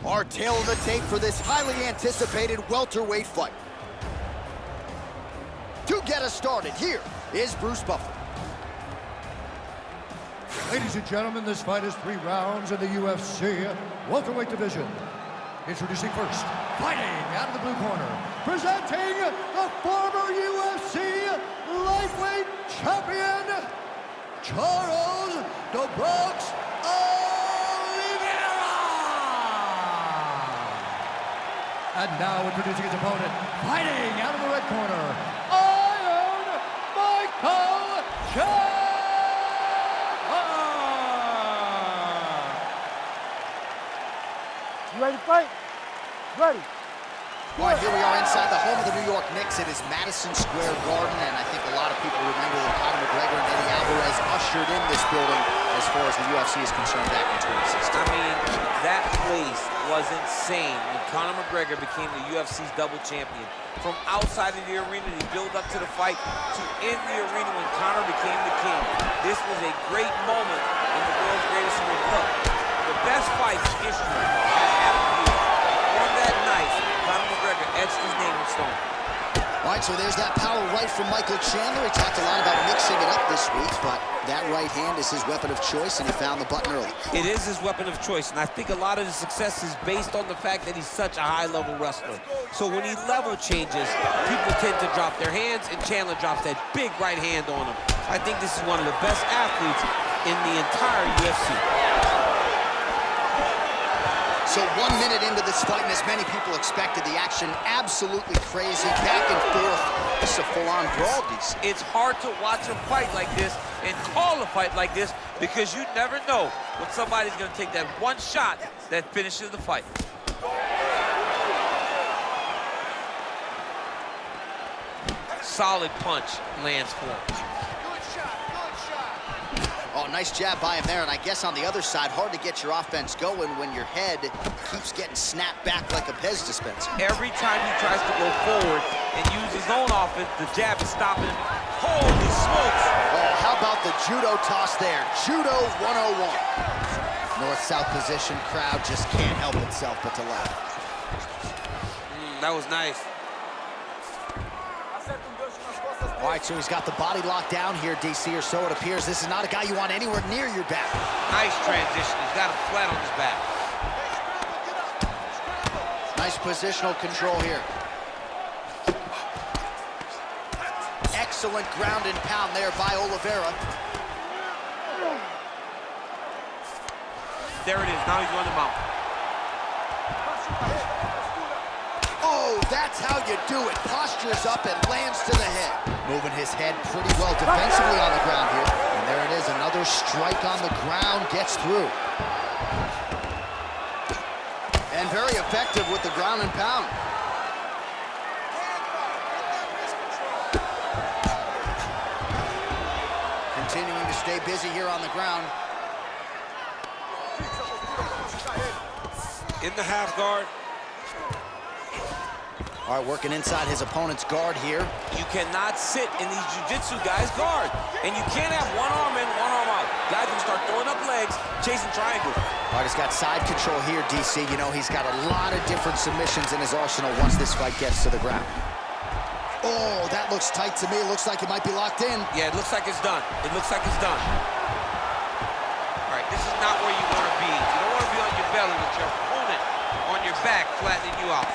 Our tale of the tape for this highly anticipated welterweight fight. To get us started, here is Bruce Buffer. Ladies and gentlemen, this fight is 3 rounds in the UFC welterweight division. Introducing first, fighting out of the blue corner, presenting the former UFC lightweight champion, Charles "The Bronx" Oliveira! And now introducing his opponent, fighting out of the red corner, Iron Michael Chandler! You ready to fight? Ready. All right, here we are inside the home of the New York Knicks. It is Madison Square Garden, and I think a lot of people remember when Conor McGregor and Eddie Alvarez ushered in this building as far as the UFC is concerned back in 2016. I mean, that place was insane when Conor McGregor became the UFC's double champion. From outside of the arena, he built up to the fight, to in the arena when Conor became the king. This was a great moment in the world's greatest ring. Look, the best fight in history has happened here. On that night, Conor McGregor etched his name in stone. All right, so there's that power right from Michael Chandler. He talked a lot about mixing it up this week, but that right hand is his weapon of choice, and he found the button early. It is his weapon of choice, and I think a lot of the success is based on the fact that he's such a high-level wrestler. So when he level changes, people tend to drop their hands, and Chandler drops that big right hand on him. I think this is one of the best athletes in the entire UFC. So 1 minute into this fight, and as many people expected, the action absolutely crazy, back and forth. This is a full-on brawl, DC. It's hard to watch a fight like this and call a fight like this because you never know when somebody's going to take that one shot that finishes the fight. Solid punch lands for him. Oh, nice jab by him there, and I guess on the other side, hard to get your offense going when your head keeps getting snapped back like a Pez dispenser. Every time he tries to go forward and use his own offense, the jab is stopping him. Holy smokes! Oh, how about the judo toss there? Judo 101. North-south position, crowd just can't help itself but to laugh. That was nice. All right, so he's got the body locked down here, DC, or so it appears. This is not a guy you want anywhere near your back. Nice transition. He's got him flat on his back. Nice positional control here. Excellent ground and pound there by Oliveira. There it is. Now he's on the mount. Oh, that's how you do it. Postures up and lands to the head. Moving his head pretty well defensively on the ground here. And there it is, another strike on the ground, gets through. And very effective with the ground and pound. Continuing to stay busy here on the ground. In the half guard. All right, working inside his opponent's guard here. You cannot sit in these jiu-jitsu guys' guard. And you can't have one arm in, one arm out. Guys can start throwing up legs, chasing triangles. All right, he's got side control here, DC. You know, he's got a lot of different submissions in his arsenal once this fight gets to the ground. Oh, that looks tight to me. It looks like it might be locked in. Yeah, it looks like it's done. It looks like it's done. All right, this is not where you want to be. You don't want to be on your belly with your opponent on your back, flattening you out.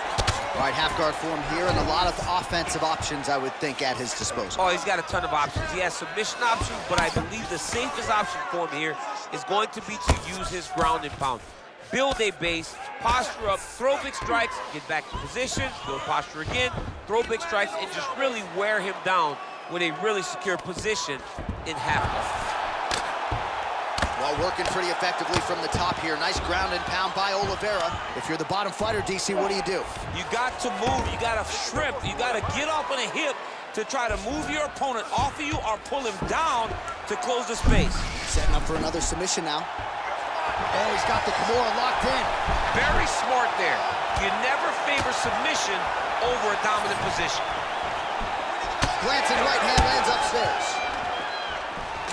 All right, half guard form here, and a lot of offensive options, I would think, at his disposal. Oh, he's got a ton of options. He has submission options, but I believe the safest option for him here is going to be to use his ground and pound. Build a base, posture up, throw big strikes, get back in position, build posture again, throw big strikes, and just really wear him down with a really secure position in half guard. Well, working pretty effectively from the top here. Nice ground and pound by Oliveira. If you're the bottom fighter, DC, what do? You got to move. You got to shrimp. You got to get off on a hip to try to move your opponent off of you or pull him down to close the space. Setting up for another submission now. Oh, he's got the Kimura locked in. Very smart there. You never favor submission over a dominant position. Glancing right hand lands upstairs.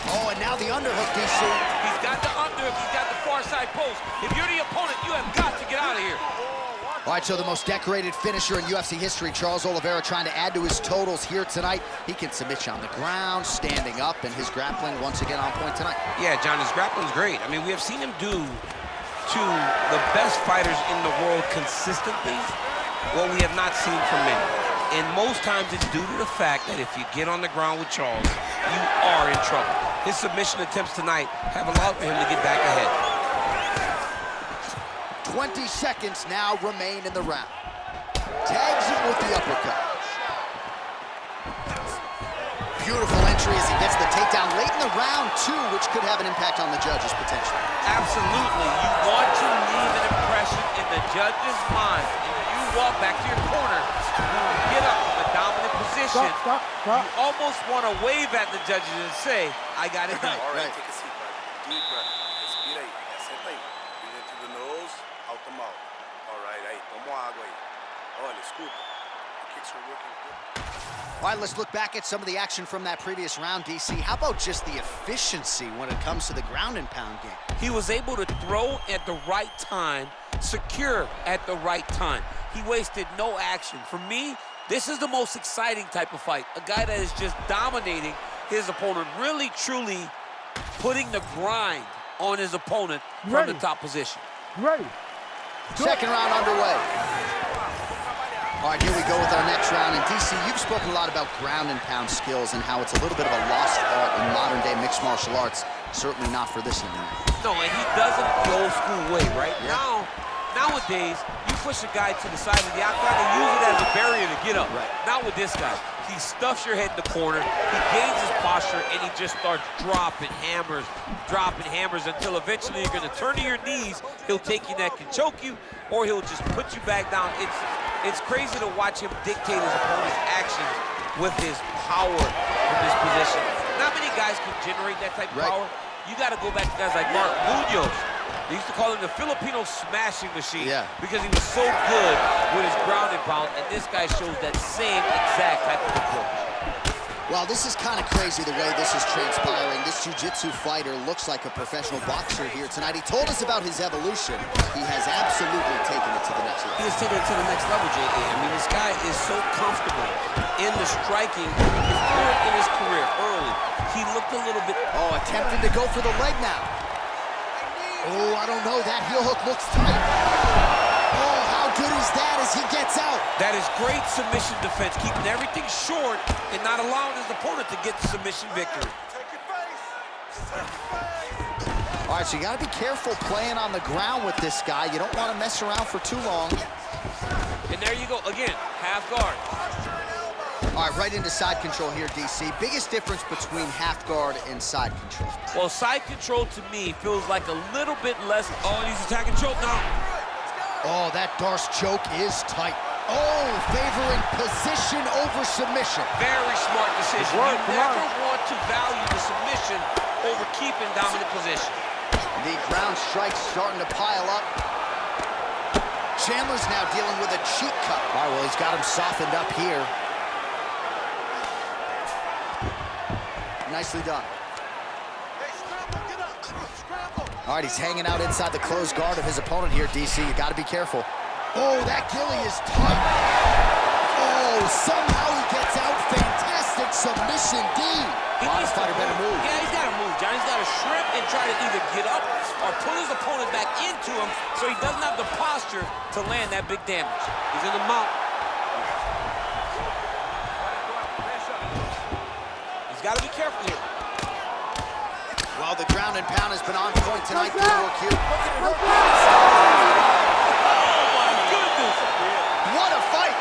Oh, and now the underhook, DC. He's got the underhook. He's got the far side post. If you're the opponent, you have got to get out of here. All right, so the most decorated finisher in UFC history, Charles Oliveira, trying to add to his totals here tonight. He can submit you on the ground, standing up, and his grappling once again on point tonight. Yeah, John, his grappling's great. I mean, we have seen him do to the best fighters in the world consistently what we have not seen from many. And most times it's due to the fact that if you get on the ground with Charles, you are in trouble. His submission attempts tonight have allowed for him to get back ahead. 20 seconds now remain in the round. Tags him with the uppercut. Beautiful entry as he gets the takedown late in the round, too, which could have an impact on the judges, potentially. Absolutely. You want to leave an impression in the judge's mind. If you walk back to your corner, you get up from a dominant position, Stop. you almost want to wave at the judges and say, I got it done. All right, take a seat, buddy. Deep breath. Respira ahí. Senta ahí. Breathe into the nose, out the mouth. All right, ahí. Tomo agua ahí. Olha, escuta. The kicks are working good. All right, let's look back at some of the action from that previous round, DC. How about just the efficiency when it comes to the ground and pound game? He was able to throw at the right time, secure at the right time. He wasted no action. For me, this is the most exciting type of fight. A guy that is just dominating his opponent, really, truly putting the grind on his opponent from the top position. Ready. Second round underway. All right, here we go with our next round. And DC, you've spoken a lot about ground and pound skills and how it's a little bit of a lost art in modern day mixed martial arts. Certainly not for this young man. No, and he does it the old school way, right? Yeah. Nowadays, you push a guy to the side of the octagon and use it as a barrier to get up. Right. Not with this guy. He stuffs your head in the corner, he gains his posture, and he just starts dropping hammers until eventually you're gonna turn to your knees, he'll take your neck and choke you, or he'll just put you back down. It's crazy to watch him dictate his opponent's actions with his power from this position. Not many guys can generate that type of power. You gotta go back to guys like Mark Munoz. They used to call him the Filipino smashing machine because he was so good with his ground and pound, and this guy shows that same exact type of approach. Well, this is kind of crazy the way this is transpiring. This jiu-jitsu fighter looks like a professional boxer here tonight. He told us about his evolution. He has absolutely taken it to the next level. He has taken it to the next level, J.A. I mean, this guy is so comfortable in the striking. His point in his career early, he looked a little bit... Oh, attempting to go for the leg now. Oh, I don't know. That heel hook looks tight. Oh, how good is that as he gets out? That is great submission defense, keeping everything short and not allowing his opponent to get the submission victory. All right, so you got to be careful playing on the ground with this guy. You don't want to mess around for too long. And there you go. Again, half guard. All right, right into side control here, DC. Biggest difference between half guard and side control? Well, side control to me feels like a little bit less... Oh, and he's attacking choke now. Oh, that Darce choke is tight. Oh, favoring position over submission. Very smart decision. You never want to value the submission over keeping dominant position. The ground strikes starting to pile up. Chandler's now dealing with a cheek cut. All right, well, he's got him softened up here. Nicely done. All right, he's hanging out inside the closed guard of his opponent here, DC. You got to be careful. Oh, that gilly is tight. Oh, somehow he gets out. Fantastic submission, D. Bottom fighter better move. Yeah, he's got to move, John. He's got to shrimp and try to either get up or pull his opponent back into him so he doesn't have the posture to land that big damage. He's in the mount. He's got to be careful here. Well, the ground and pound has been on point tonight. Good work here. What a fight!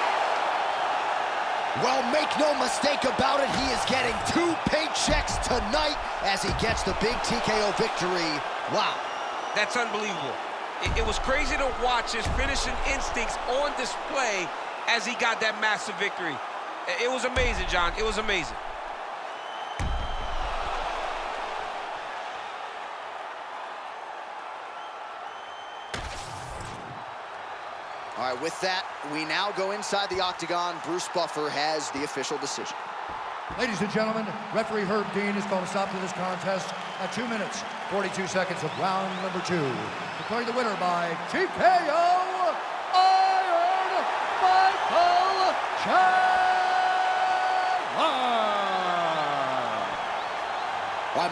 Well, make no mistake about it, he is getting 2 paychecks tonight as he gets the big TKO victory. Wow. That's unbelievable. It was crazy to watch his finishing instincts on display as he got that massive victory. It was amazing, John. It was amazing. All right, with that, we now go inside the octagon. Bruce Buffer has the official decision. Ladies and gentlemen, referee Herb Dean has called a stop to this contest at 2 minutes, 42 seconds of round number 2. Declaring the winner by TKO.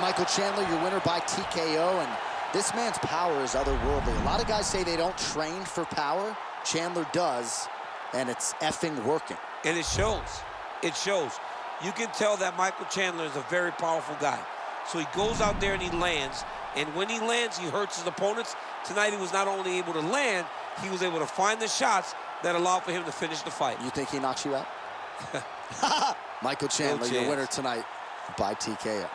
Michael Chandler, your winner by TKO, and this man's power is otherworldly. A lot of guys say they don't train for power. Chandler does, and it's effing working. And it shows. It shows. You can tell that Michael Chandler is a very powerful guy. So he goes out there and he lands, and when he lands, he hurts his opponents. Tonight, he was not only able to land, he was able to find the shots that allowed for him to finish the fight. You think he knocks you out? Michael Chandler, your winner tonight by TKO.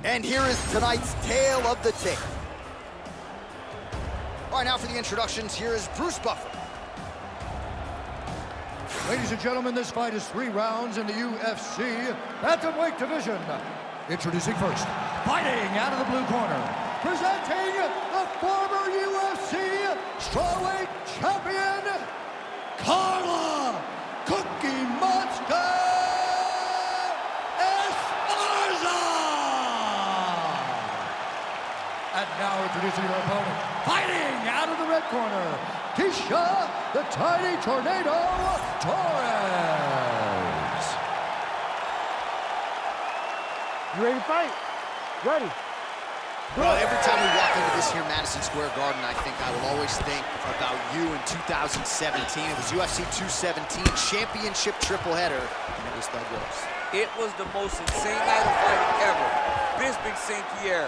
And here is tonight's tale of the tape. All right, now for the introductions, here is Bruce Buffer. Ladies and gentlemen, this fight is 3 rounds in the UFC bantamweight division. Introducing first, fighting out of the blue corner, presenting the former UFC strawweight champion, Carla Cookie Monster Esparza! And now introducing your opponent, fighting out of the red corner, Tecia, the Tiny Tornado Torres. You ready to fight? Ready. Well, every time we walk into this here Madison Square Garden, I think I will always think about you in 2017. It was UFC 217 championship triple header, and it was Thug Rose. It was the most insane night of fighting ever. Bisping St. Pierre.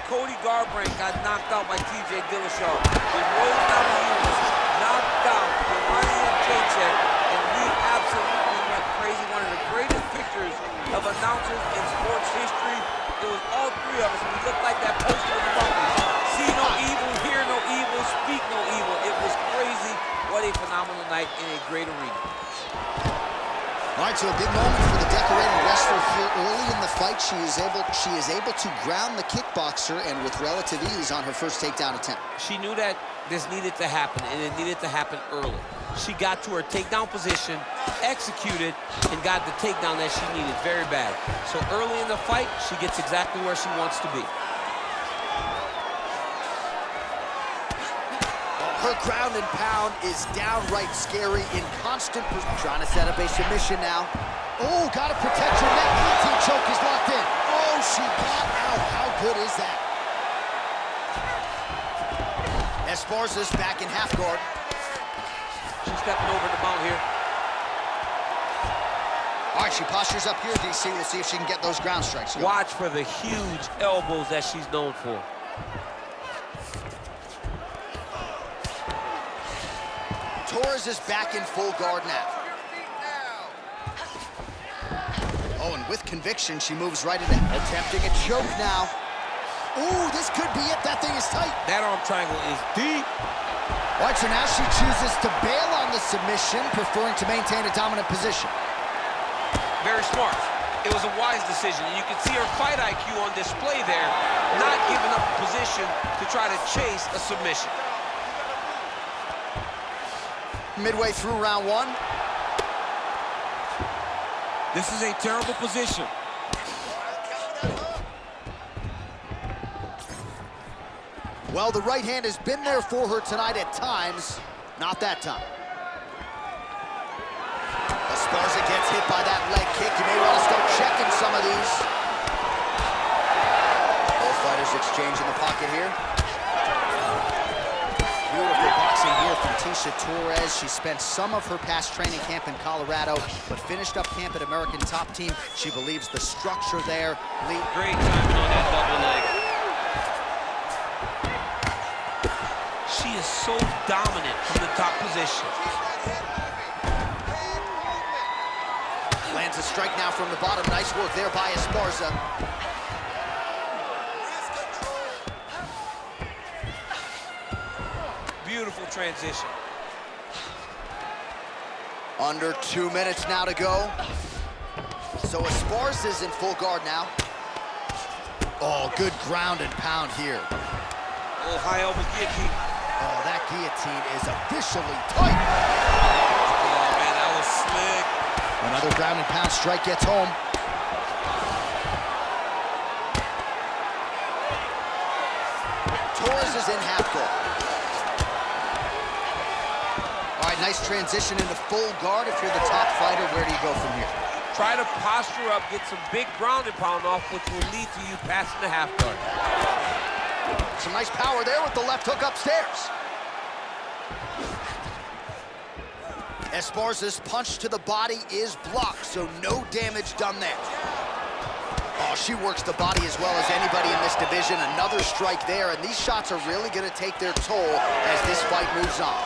Cody Garbrandt got knocked out by TJ Dillashaw. When Rose Namajunas knocked out Borralho and Tecia, and we absolutely went crazy. One of the greatest pictures of announcers in sports history. It was all 3 of us, and we looked like that poster of the monkeys. See no evil, hear no evil, speak no evil. It was crazy. What a phenomenal night in a great arena. All right, so a big moment for the decorated wrestler here. Early in the fight, she is able to ground the kickboxer, and with relative ease on her first takedown attempt. She knew that this needed to happen, and it needed to happen early. She got to her takedown position, executed, and got the takedown that she needed very bad. So early in the fight, she gets exactly where she wants to be. Her ground and pound is downright scary, in constant pursuit. Trying to set up a submission now. Oh, got to protect her neck. Guillotine choke is locked in. Oh, she got out. How good is that? Esparza's back in half guard. She's stepping over the mount here. All right, she postures up here, DC. We'll see if she can get those ground strikes. Watch for the huge elbows that she's known for. Torres is back in full guard now. Oh, and with conviction, she moves right into attempting a choke now. Ooh, this could be it. That thing is tight. That arm triangle is deep. Watch her now. She chooses to bail on the submission, preferring to maintain a dominant position. Very smart. It was a wise decision. You can see her fight IQ on display there, not giving up a position to try to chase a submission. Midway through round 1. This is a terrible position. Well, the right hand has been there for her tonight at times. Not that time. Esparza gets hit by that leg kick. You may want to start checking some of these. Both fighters exchange in the pocket here. Beautiful boxing here from Tecia Torres. She spent some of her past training camp in Colorado, but finished up camp at American Top Team. She believes the structure there. Great timing on that double leg. She is so dominant from the top position. Lands a strike now from the bottom. Nice work there by Esparza. Beautiful transition. Under 2 minutes now to go. So Esparza's in full guard now. Oh, good ground and pound here. Oh, high elbow guillotine. Oh, that guillotine is officially tight. Oh, man, that was slick. Another ground and pound strike gets home. is in half guard. All right, nice transition into full guard. If you're the top fighter, where do you go from here? Try to posture up, get some big ground and pound off, which will lead to you passing the half guard. Some nice power there with the left hook upstairs. Esparza's punch to the body is blocked, so no damage done there. Oh, she works the body as well as anybody in this division. Another strike there, and these shots are really going to take their toll as this fight moves on.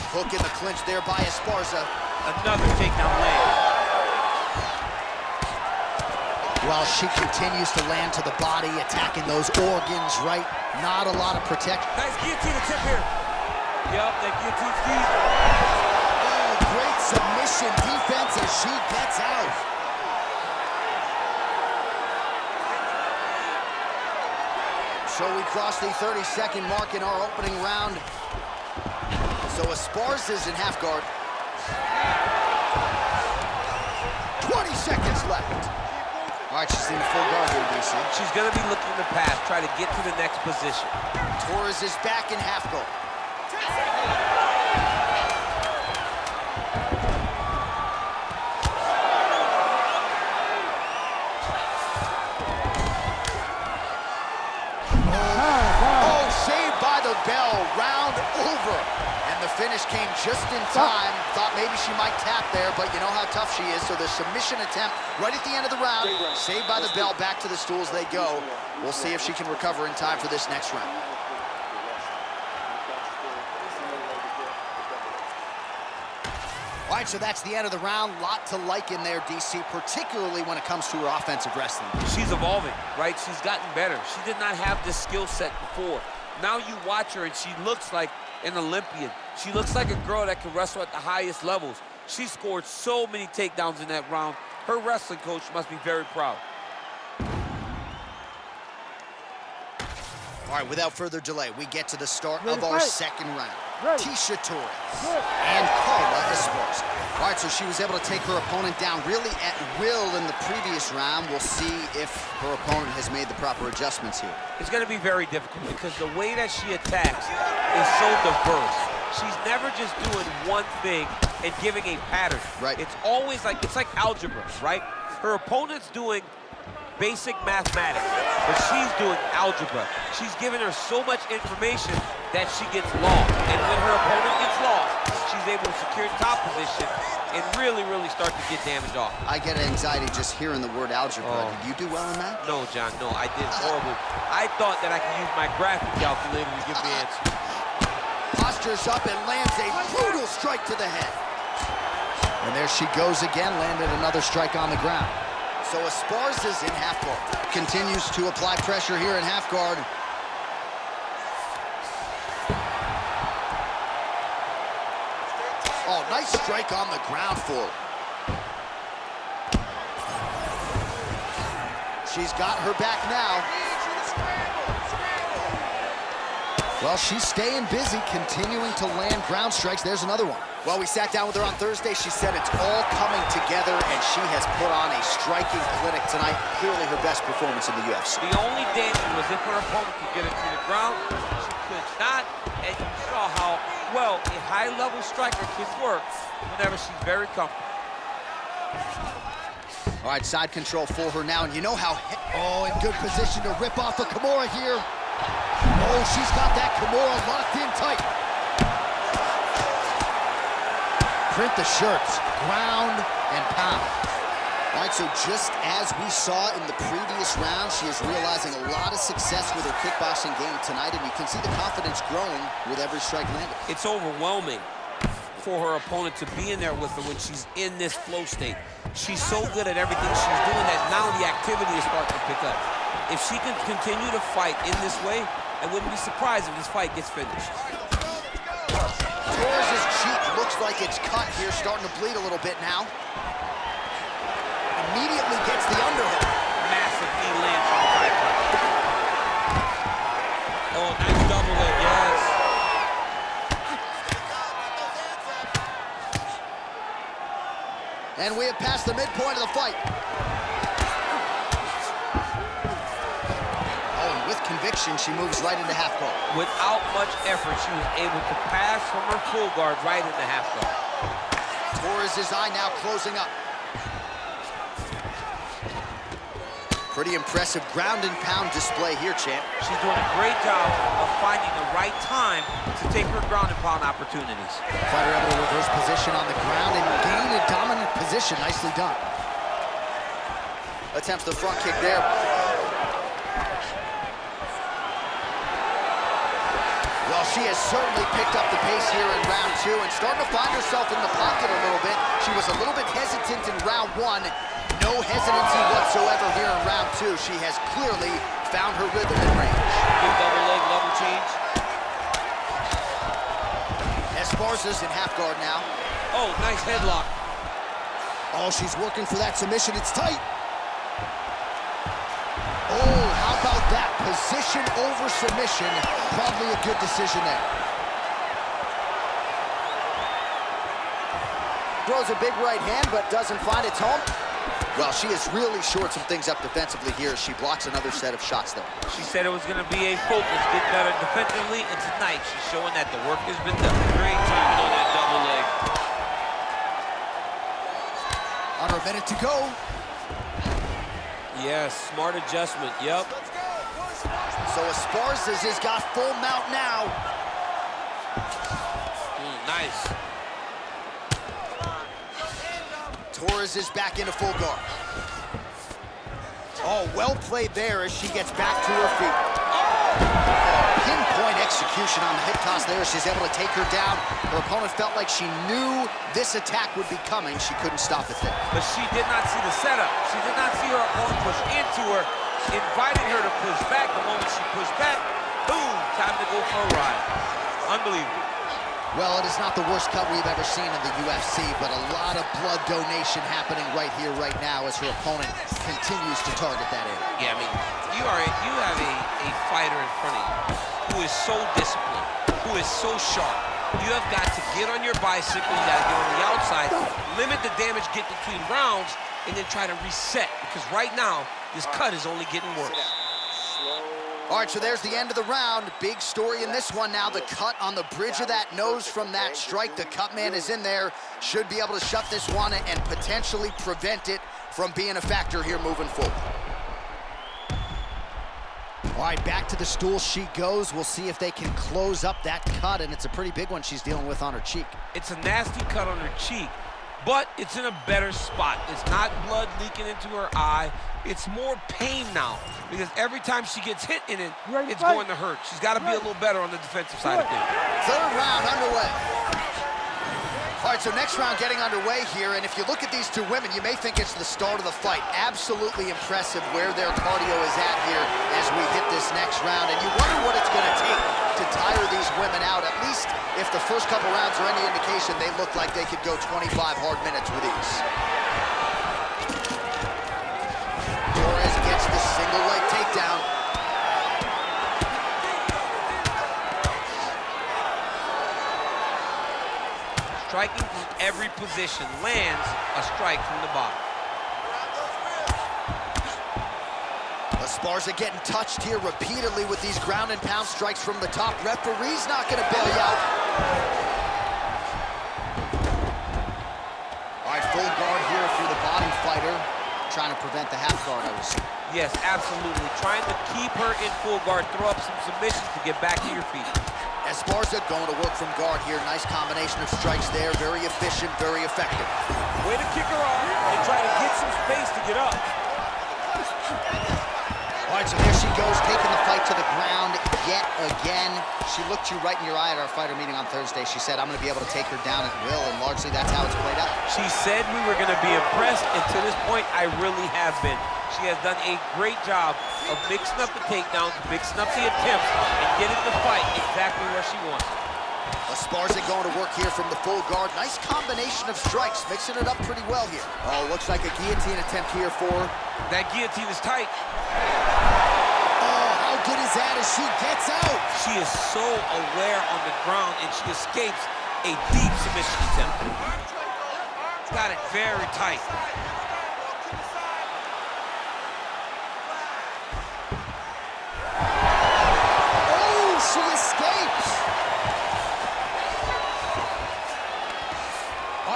Hook in the clinch there by Esparza. Another takedown leg. Well, she continues to land to the body, attacking those organs, right? Not a lot of protection. Nice guillotine attempt here. Yep, that guillotine's deep. Oh, great submission defense as she gets out. So we cross the 30-second mark in our opening round. So Esparza's in half guard. 20 seconds left. All right, she's in full guard here, DC. She's going to be looking to pass, try to get to the next position. Torres is back in half guard. Oh, saved by the bell, round over. And the finish came just in time. Thought maybe she might tap there, but you know how tough she is. So the submission attempt right at the end of the round, saved by the bell, back to the stools they go. We'll see if she can recover in time for this next round. All right, so that's the end of the round. Lot to like in there, DC, particularly when it comes to her offensive wrestling. She's evolving, right? She's gotten better. She did not have this skill set before. Now you watch her and she looks like an Olympian. She looks like a girl that can wrestle at the highest levels. She scored so many takedowns in that round. Her wrestling coach must be very proud. All right, without further delay, we get to the start of our second round. Tecia Torres and Carla Esparza. All right, so she was able to take her opponent down really at will in the previous round. We'll see if her opponent has made the proper adjustments here. It's going to be very difficult because the way that she attacks is so diverse. She's never just doing one thing and giving a pattern. Right. It's always like, it's like algebra, right? Her opponent's doing basic mathematics, but she's doing algebra. She's giving her so much information that she gets lost. And when her opponent gets lost, she's able to secure top position and really, really start to get damage off. I get anxiety just hearing the word algebra. Oh. Did you do well in that? No, John, no, I did horrible. I thought that I could use my graphic calculator to give the answer. Postures up and lands a brutal strike to the head. And there she goes again, landed another strike on the ground. So Esparza's in half guard. Continues to apply pressure here in half guard. Oh, nice strike on the ground for her. She's got her back now. Well, she's staying busy, continuing to land ground strikes. There's another one. Well, we sat down with her on Thursday. She said it's all coming together, and she has put on a striking clinic tonight. Clearly her best performance in the UFC. The only danger was if her opponent could get her to the ground. She could not, and you saw how well a high-level striker can work whenever she's very comfortable. All right, side control for her now, and you know how... Oh, in good position to rip off a Kimura here. Oh, she's got that Kimura locked in tight. Print the shirts, ground and pound. All right, so just as we saw in the previous round, she is realizing a lot of success with her kickboxing game tonight, and you can see the confidence growing with every strike landed. It's overwhelming for her opponent to be in there with her when she's in this flow state. She's so good at everything she's doing that now the activity is starting to pick up. If she can continue to fight in this way, I wouldn't be surprised if this fight gets finished. Torres' cheek looks like it's cut here, starting to bleed a little bit now. Immediately gets the underhook. Massive knee lands on the thigh punch. Oh, nice double leg, yes. And we have passed the midpoint of the fight. Oh, and with conviction, she moves right into half guard. Without much effort, she was able to pass from her full guard right into half guard. Torres' eye now closing up. Pretty impressive ground and pound display here, champ. She's doing a great job of finding the right time to take her ground and pound opportunities. Fighter able to reverse position on the ground and gain a dominant position. Nicely done. Attempts the front kick there. Well, she has certainly picked up the pace here in round 2 and starting to find herself in the pocket a little bit. She was a little bit hesitant in round 1. No hesitancy whatsoever here in round 2. She has clearly found her rhythm and range. Big double leg level change. Esparza's in half guard now. Oh, nice headlock. Oh, she's working for that submission. It's tight. Oh, how about that? Position over submission. Probably a good decision there. Throws a big right hand, but doesn't find its home. Well, she has really shored some things up defensively here as she blocks another set of shots there. She said it was going to be a focus, get better defensively, and tonight she's showing that the work has been done. Great timing on that double leg. Under a minute to go. Yes, smart adjustment, yep. So Esparza's has got full mount now. Nice. Torres is back into full guard. Oh, well played there as she gets back to her feet. Pinpoint execution on the hip toss there. She's able to take her down. Her opponent felt like she knew this attack would be coming. She couldn't stop it there. But she did not see the setup. She did not see her opponent push into her, inviting her to push back. The moment she pushed back, boom, time to go for a ride. Unbelievable. Well, it is not the worst cut we've ever seen in the UFC, but a lot of blood donation happening right here, right now, as her opponent continues to target that area. Yeah, I mean, you have a fighter in front of you who is so disciplined, who is so sharp. You have got to get on your bicycle, you got to get on the outside, limit the damage, get between rounds, and then try to reset, because right now, this cut is only getting worse. All right, so there's the end of the round. Big story in this one now. The cut on the bridge of that nose from that strike. The cut man is in there. Should be able to shut this one and potentially prevent it from being a factor here moving forward. All right, back to the stool she goes. We'll see if they can close up that cut, and it's a pretty big one she's dealing with on her cheek. It's a nasty cut on her cheek, but it's in a better spot. It's not blood leaking into her eye. It's more pain now, because every time she gets hit in it, it's going to hurt. She's got to be a little better on the defensive side of things. Third round underway. All right, so next round getting underway here, and if you look at these two women, you may think it's the start of the fight. Absolutely impressive where their cardio is at here as we hit this next round, and you wonder what it's going to take to tire these women out. At least if the first couple rounds are any indication, they look like they could go 25 hard minutes with ease. Torres gets the single leg takedown. Striking from every position, lands a strike from the bottom. Esparza getting touched here repeatedly with these ground and pound strikes from the top. Referee's not going to bail you out. All right, full guard here for the bottom fighter. Trying to prevent the half guard, I would say. Yes, absolutely. Trying to keep her in full guard, throw up some submissions to get back to your feet. Esparza going to work from guard here. Nice combination of strikes there. Very efficient, very effective. Way to kick her off and try to get some space to get up. All right, so here she goes, taking the fight to the ground yet again. She looked you right in your eye at our fighter meeting on Thursday. She said, I'm going to be able to take her down at will, and largely that's how it's played out. She said we were going to be impressed, and to this point, I really have been. She has done a great job of mixing up the takedowns, mixing up the attempts, and getting the fight exactly where she wants. Esparza going to work here from the full guard. Nice combination of strikes, mixing it up pretty well here. Oh, looks like a guillotine attempt here for her. That guillotine is tight. Oh, how good is that as she gets out? She is so aware on the ground, and she escapes a deep submission attempt. Got it very tight.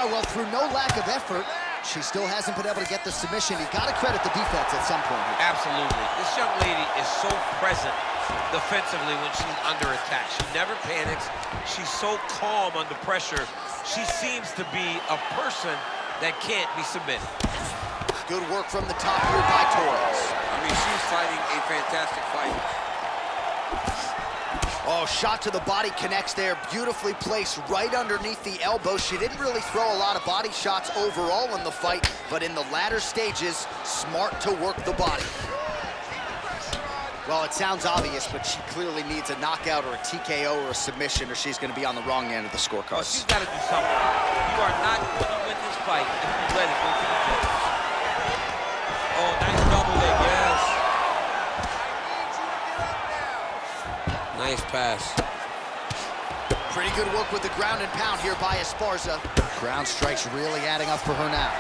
All right, well, through no lack of effort, she still hasn't been able to get the submission. You got to credit the defense at some point here. Absolutely. This young lady is so present defensively when she's under attack. She never panics. She's so calm under pressure. She seems to be a person that can't be submitted. Good work from the top here by Torres. I mean, she's fighting a fantastic fight. Oh, shot to the body connects there. Beautifully placed right underneath the elbow. She didn't really throw a lot of body shots overall in the fight, but in the latter stages, smart to work the body. Well, it sounds obvious, but she clearly needs a knockout or a TKO or a submission, or she's going to be on the wrong end of the scorecards. Well, she's got to do something. You are not going to win this fight if you let it go to the judges. Oh, nice double leg, yes. Nice pass. Pretty good work with the ground and pound here by Esparza. Ground strikes really adding up for her now.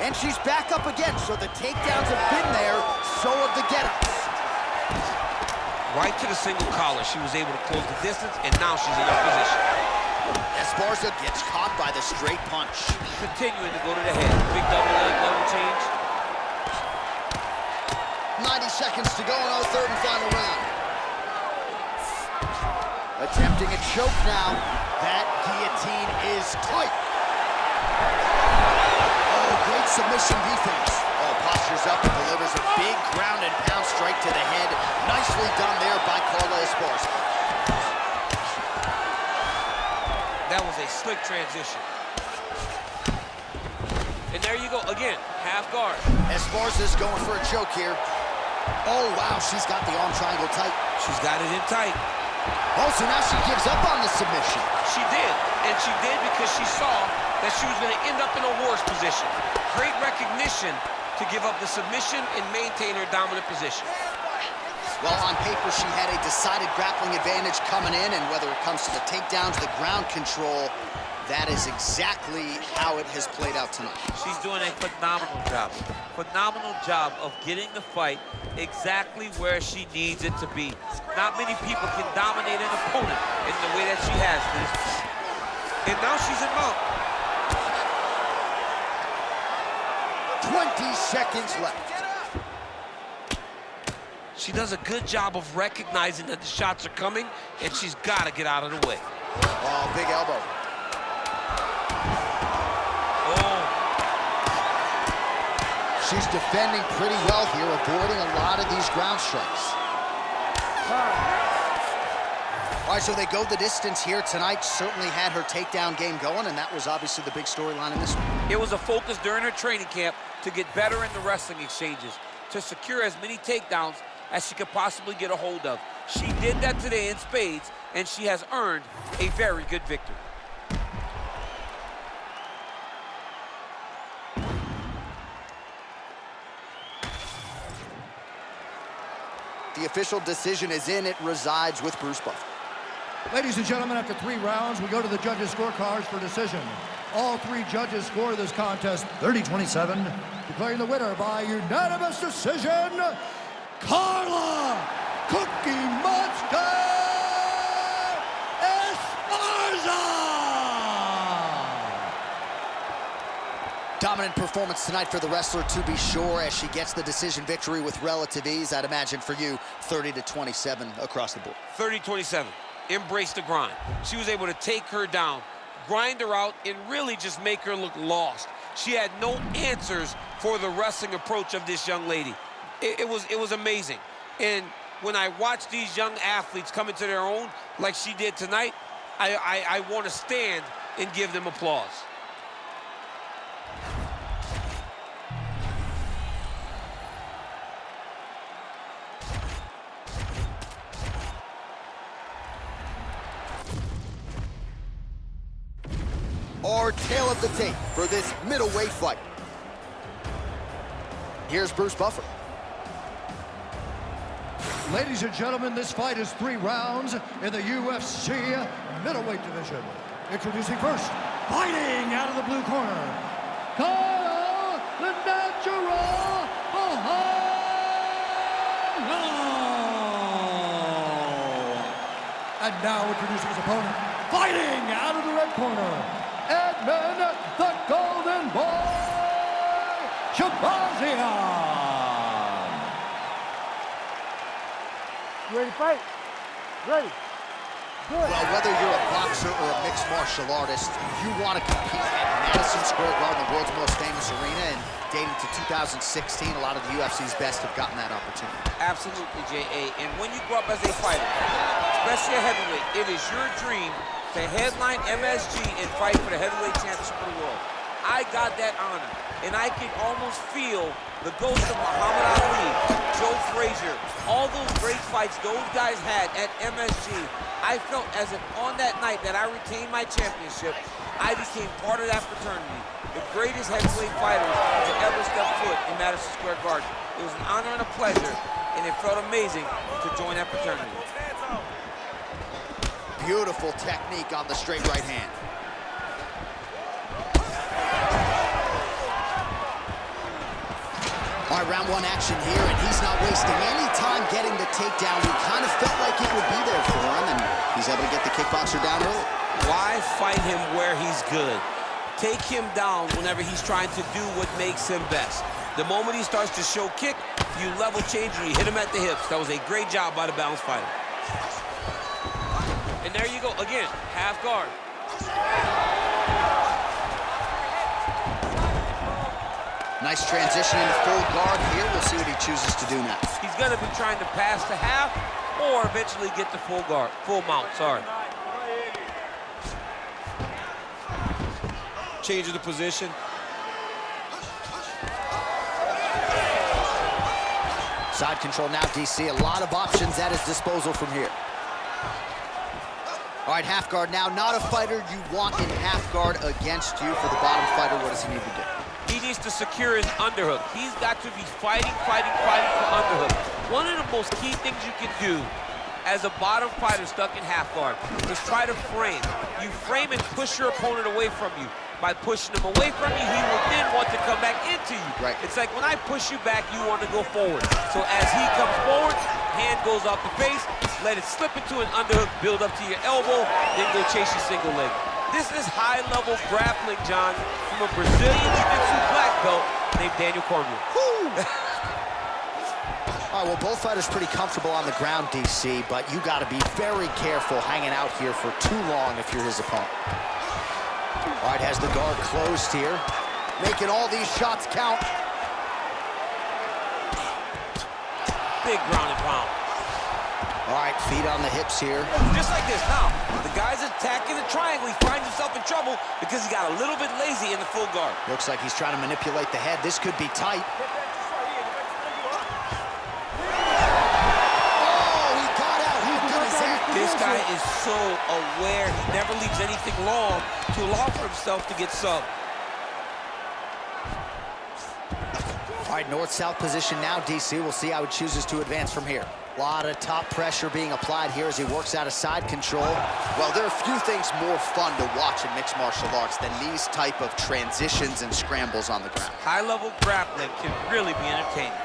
And she's back up again, so the takedowns have been there, so have the get-ups. Right to the single collar. She was able to close the distance, and now she's in her position. Esparza gets caught by the straight punch. Continuing to go to the head. Big double leg, level change. 90 seconds to go in our third and final round. Attempting a choke now. That guillotine is tight. Oh, great submission defense. Oh, postures up and delivers a big ground and pound strike to the head. Nicely done there by Carla Esparza. That was a slick transition. And there you go, again, half guard. Esparza's going for a choke here. Oh, wow, she's got the arm triangle tight. She's got it in tight. Oh, so now she gives up on the submission. She did, and she did because she saw that she was going to end up in a worse position. Great recognition to give up the submission and maintain her dominant position. Well, on paper, she had a decided grappling advantage coming in, and whether it comes to the takedowns, the ground control, that is exactly how it has played out tonight. She's doing a phenomenal job. Phenomenal job of getting the fight exactly where she needs it to be. Not many people can dominate an opponent in the way that she has this. And now she's in mount. 20 seconds left. She does a good job of recognizing that the shots are coming, and she's got to get out of the way. Oh, big elbow. Oh. She's defending pretty well here, avoiding a lot of these ground strikes. All right, so they go the distance here tonight. Certainly had her takedown game going, and that was obviously the big storyline in this one. It was a focus during her training camp to get better in the wrestling exchanges, to secure as many takedowns as she could possibly get a hold of. She did that today in spades, and she has earned a very good victory. The official decision is in. It resides with Bruce Buffer. Ladies and gentlemen, after 3 rounds, we go to the judges' scorecards for decision. All 3 judges score this contest 30-27, declaring the winner by unanimous decision, Carla Cookie Monster Esparza! Dominant performance tonight for the wrestler, to be sure, as she gets the decision victory with relative ease. I'd imagine for you, 30-27 across the board. 30-27. Embrace the grind. She was able to take her down, grind her out, and really just make her look lost. She had no answers for the wrestling approach of this young lady. It was amazing. And when I watch these young athletes come into their own like she did tonight, I want to stand and give them applause. Our tail of the tape for this middleweight fight. Here's Bruce Buffer. Ladies and gentlemen, this fight is 3 rounds in the UFC middleweight division. Introducing first, fighting out of the blue corner, Carla, the Natural Borralho. And now introducing his opponent, fighting out of the red corner, Edmen, the Golden Boy, Shahbazyan. You ready to fight? Ready. Good. Well, whether you're a boxer or a mixed martial artist, you want to compete at Madison Square Garden, the world's most famous arena, and dating to 2016, a lot of the UFC's best have gotten that opportunity. Absolutely, J.A. And when you grow up as a fighter, especially a heavyweight, it is your dream to headline MSG and fight for the heavyweight championship of the world. I got that honor, and I can almost feel the ghost of Muhammad Ali, Joe Frazier, all those great fights those guys had at MSG. I felt as if on that night that I retained my championship, I became part of that fraternity. The greatest heavyweight fighters to ever step foot in Madison Square Garden. It was an honor and a pleasure, and it felt amazing to join that fraternity. Beautiful technique on the straight right hand. All right, round one action here, and he's not wasting any time getting the takedown. We kind of felt like it would be there for him, and he's able to get the kickboxer down early. Why fight him where he's good? Take him down whenever he's trying to do what makes him best. The moment he starts to show kick, you level change and you hit him at the hips. That was a great job by the balanced fighter. And there you go, again, half guard. Nice transition into full guard here. We'll see what he chooses to do next. He's gonna be trying to pass to half or eventually get to full guard, full mount, sorry. Change of the position. Side control now, DC. A lot of options at his disposal from here. All right, half guard now. Not a fighter you want in half guard against you. For the bottom fighter, what does he need to do? He needs to secure his underhook. He's got to be fighting for underhook. One of the most key things you can do as a bottom fighter stuck in half guard is try to frame. You frame and push your opponent away from you. By pushing him away from you, he will then want to come back into you. Right. It's like when I push you back, you want to go forward. So as he comes forward, hand goes off the face, let it slip into an underhook, build up to your elbow, then go chase your single leg. This is high-level grappling, John, from a Brazilian Jiu-Jitsu black belt named Daniel Cormier. All right, well, both fighters pretty comfortable on the ground, DC, but you got to be very careful hanging out here for too long if you're his opponent. All right, has the guard closed here, making all these shots count. Big ground and pound. All right, feet on the hips here. Just like this now, the guy's attacking the triangle. He finds himself in trouble because he got a little bit lazy in the full guard. Looks like he's trying to manipulate the head. This could be tight. Oh, he got out. How good is that? This guy is so aware. He never leaves anything long to allow for himself to get subbed. All right, north-south position now, DC. We'll see how he chooses to advance from here. A lot of top pressure being applied here as he works out of side control. Well, there are few things more fun to watch in mixed martial arts than these type of transitions and scrambles on the ground. High-level grappling can really be entertaining.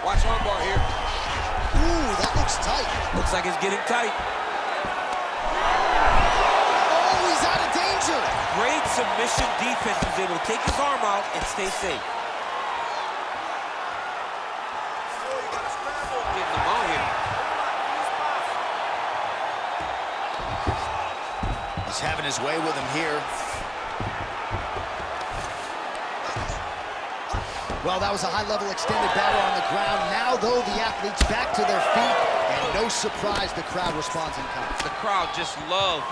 Watch one bar here. Ooh, that looks tight. Looks like it's getting tight. Oh, he's out of danger. Great submission defense. He's able to take his arm out and stay safe. Getting him out here. He's having his way with him here. Well, that was a high-level extended battle on the ground. Now, though, the athletes back to their feet, and no surprise, the crowd responds in kind. The crowd just loves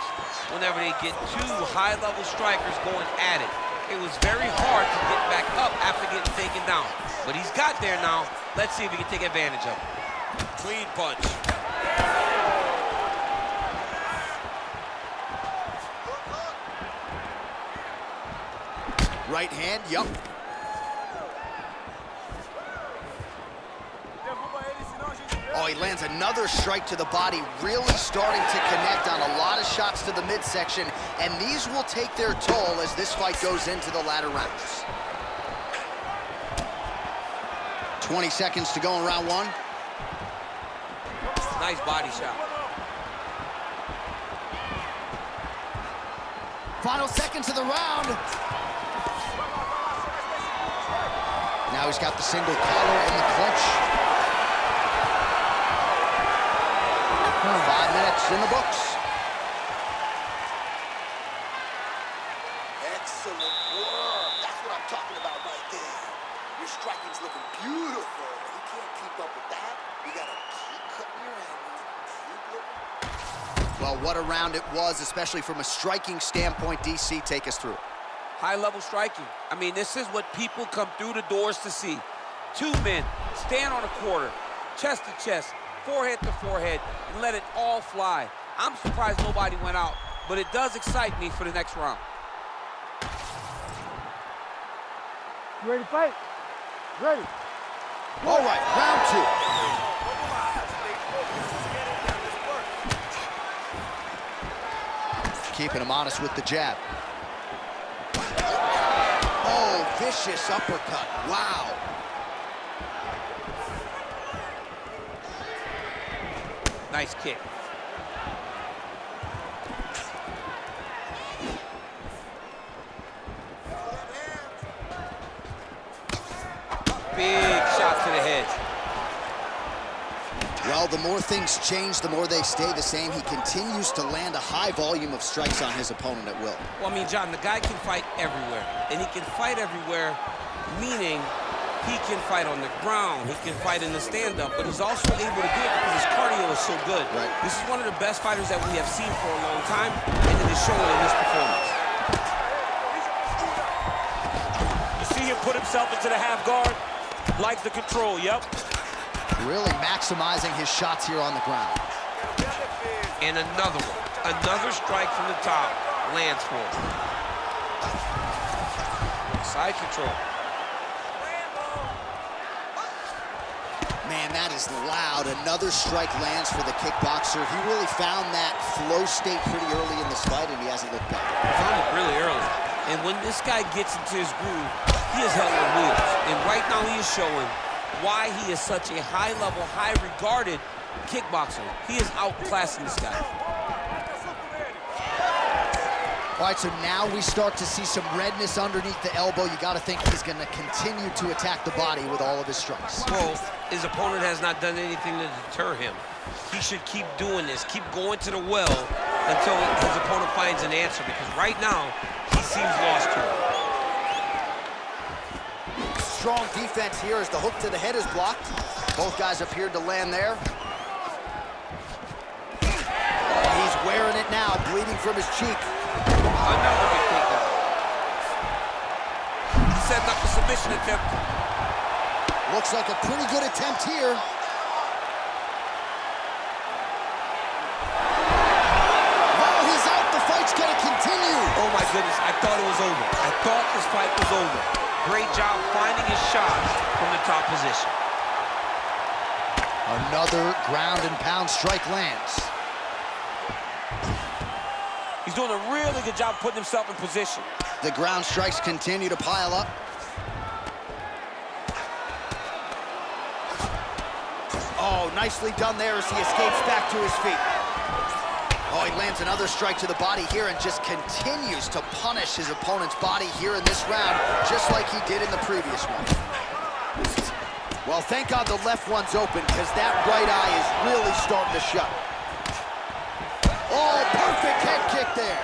whenever they get two high-level strikers going at it. It was very hard to get back up after getting taken down. But he's got there now. Let's see if he can take advantage of it. Clean punch. Right hand, yup. Oh, he lands another strike to the body, really starting to connect on a lot of shots to the midsection, and these will take their toll as this fight goes into the latter rounds. 20 seconds to go in round one. Nice body shot. Final seconds of the round. Now he's got the single collar and the clinch. 5 minutes in the books. Excellent work. That's what I'm talking about right there. Your striking's looking beautiful. You can't keep up with that. You gotta keep cutting your angles. Well, what a round it was, especially from a striking standpoint. DC, take us through. High-level striking. I mean, this is what people come through the doors to see. Two men stand on a quarter, chest to chest, forehead to forehead, and let it all fly. I'm surprised nobody went out, but it does excite me for the next round. You ready to fight? Ready. All right, round 2. Keeping him honest with the jab. Oh, vicious uppercut. Wow. Nice kick. Big shot to the head. Well, the more things change, the more they stay the same. He continues to land a high volume of strikes on his opponent at will. Well, I mean, John, the guy can fight everywhere. And he can fight everywhere, meaning he can fight on the ground, he can fight in the stand-up, but he's also able to do it because his cardio is so good. Right. This is one of the best fighters that we have seen for a long time, and it is showing in this performance. You see him put himself into the half guard, like the control, yep. Really maximizing his shots here on the ground. And another one. Another strike from the top lands for him. Side control. Man, that is loud. Another strike lands for the kickboxer. He really found that flow state pretty early in this fight, and he hasn't looked back. He found it really early. And when this guy gets into his groove, he is hell on wheels. And right now he is showing why he is such a high-level, high-regarded kickboxer. He is outclassing this guy. All right, so now we start to see some redness underneath the elbow. You got to think he's going to continue to attack the body with all of his strikes. Well, his opponent has not done anything to deter him. He should keep doing this, keep going to the well until his opponent finds an answer, because right now, he seems lost to it. Strong defense here as the hook to the head is blocked. Both guys appeared to land there. Oh, he's wearing it now, bleeding from his cheek. Another big takedown. Setting up a submission attempt. Looks like a pretty good attempt here. Oh, he's out. The fight's gonna continue. Oh my goodness, I thought it was over. I thought this fight was over. Great job finding his shots from the top position. Another ground and pound strike lands. He's doing a really good job putting himself in position. The ground strikes continue to pile up. Oh, nicely done there as he escapes back to his feet. Oh, he lands another strike to the body here and just continues to punish his opponent's body here in this round, just like he did in the previous one. Well, thank God the left one's open, because that right eye is really starting to shut. Oh, perfect head kick there.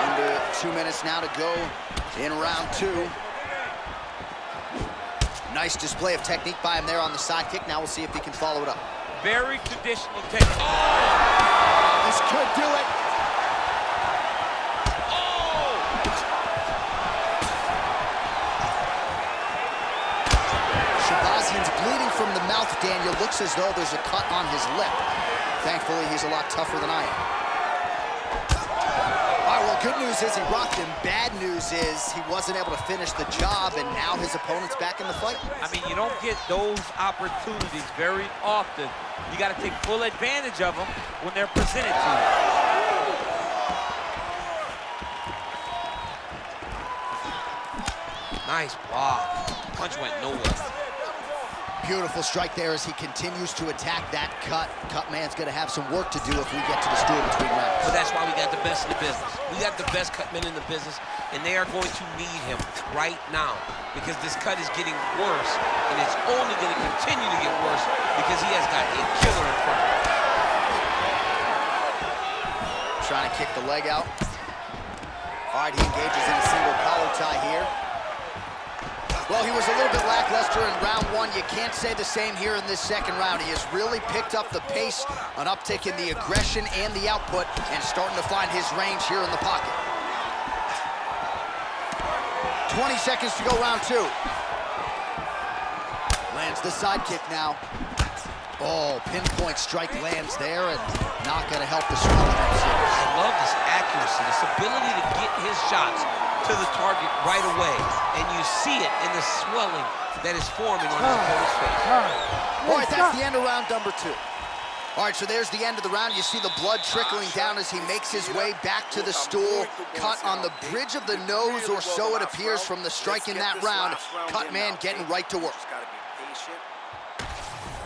Under 2 minutes now to go in round 2. Nice display of technique by him there on the side kick. Now we'll see if he can follow it up. Very traditional technique. Oh! This could do it. Oh! Shahbazyan's bleeding from the mouth, Daniel. Looks as though there's a cut on his lip. Thankfully, he's a lot tougher than I am. All right, well, good news is he rocked him. Bad news is he wasn't able to finish the job, and now his opponent's back in the fight. I mean, you don't get those opportunities very often. You got to take full advantage of them when they're presented to you. Nice block. Punch went nowhere. Beautiful strike there as he continues to attack that cut. Cut man's gonna have some work to do if we get to the stool between rounds. But that's why we got the best in the business. We got the best cut men in the business, and they are going to need him right now because this cut is getting worse, and it's only gonna continue to get worse because he has got a killer in front of him. Trying to kick the leg out. All right, he engages in a single collar tie here. Well, he was a little bit lackluster in round one. You can't say the same here in this second round. He has really picked up the pace, an uptick in the aggression and the output, and starting to find his range here in the pocket. 20 seconds to go, round two. Lands the side kick now. Oh, pinpoint strike lands there, and not gonna help the swelling. I love this accuracy, this ability to get his shots to the target right away, and you see it in the swelling that is forming on his opponent's face. All right, that's the end of round number two. All right, so there's the end of the round. You see the blood trickling down as he makes his way back to the stool. Cut on the bridge of the nose, or so it appears from the strike in that round. Cut man getting right to work.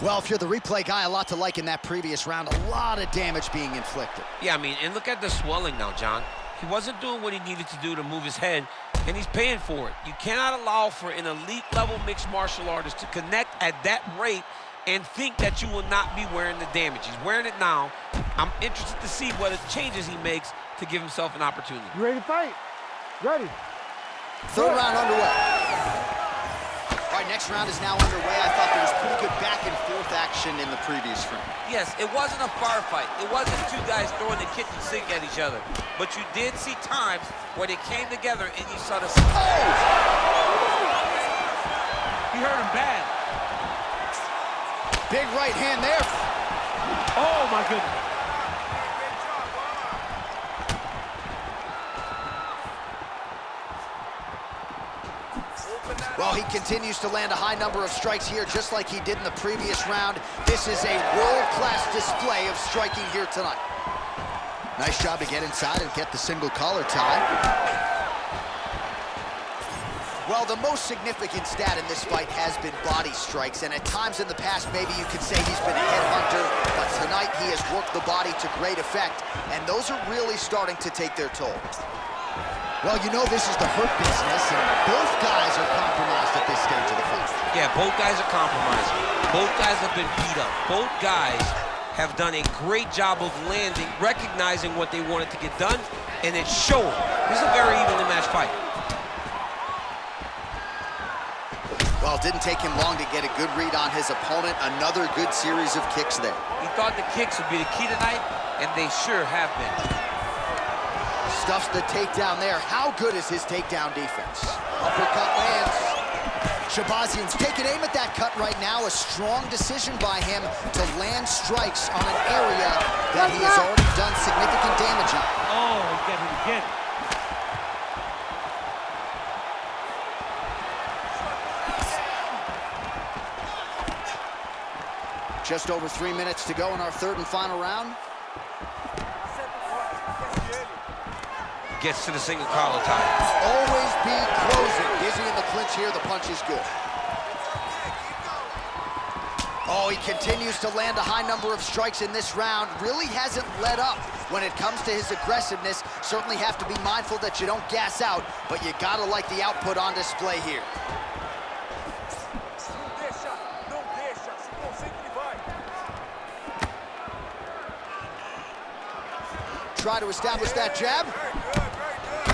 Well, if you're the replay guy, a lot to like in that previous round. A lot of damage being inflicted. Yeah, I mean, and look at the swelling now, John. He wasn't doing what he needed to do to move his head, and he's paying for it. You cannot allow for an elite-level mixed martial artist to connect at that rate and think that you will not be wearing the damage. He's wearing it now. I'm interested to see what changes he makes to give himself an opportunity. You ready to fight? Ready. Third round underway. All right, next round is now underway. I thought there was pretty good back and forth action in the previous round. Yes, it wasn't a firefight. It wasn't two guys throwing the kitchen sink at each other. But you did see times where they came together and you saw the... Oh! He hurt him bad. Big right hand there. Oh, my goodness. Well, he continues to land a high number of strikes here, just like he did in the previous round. This is a world-class display of striking here tonight. Nice job to get inside and get the single collar tie. Well, the most significant stat in this fight has been body strikes, and at times in the past, maybe you could say he's been a headhunter, but tonight he has worked the body to great effect, and those are really starting to take their toll. Well, you know this is the hurt business, and both guys are compromised at this stage of the fight. Yeah, both guys are compromised. Both guys have been beat up. Both guys have done a great job of landing, recognizing what they wanted to get done, and it's showing. This is a very evenly matched fight. Well, it didn't take him long to get a good read on his opponent. Another good series of kicks there. He thought the kicks would be the key tonight, and they sure have been. Stuffs the takedown there. How good is his takedown defense? Uppercut lands. Shahbazyan's taking aim at that cut right now. A strong decision by him to land strikes on an area that he has already done significant damage on. Oh, he got him again. Just over 3 minutes to go in our third and final round. Gets to the single collar tie. Always be closing. Busy in the clinch here. The punch is good. Oh, he continues to land a high number of strikes in this round. Really hasn't let up when it comes to his aggressiveness. Certainly have to be mindful that you don't gas out, but you gotta like the output on display here. Try to establish that jab.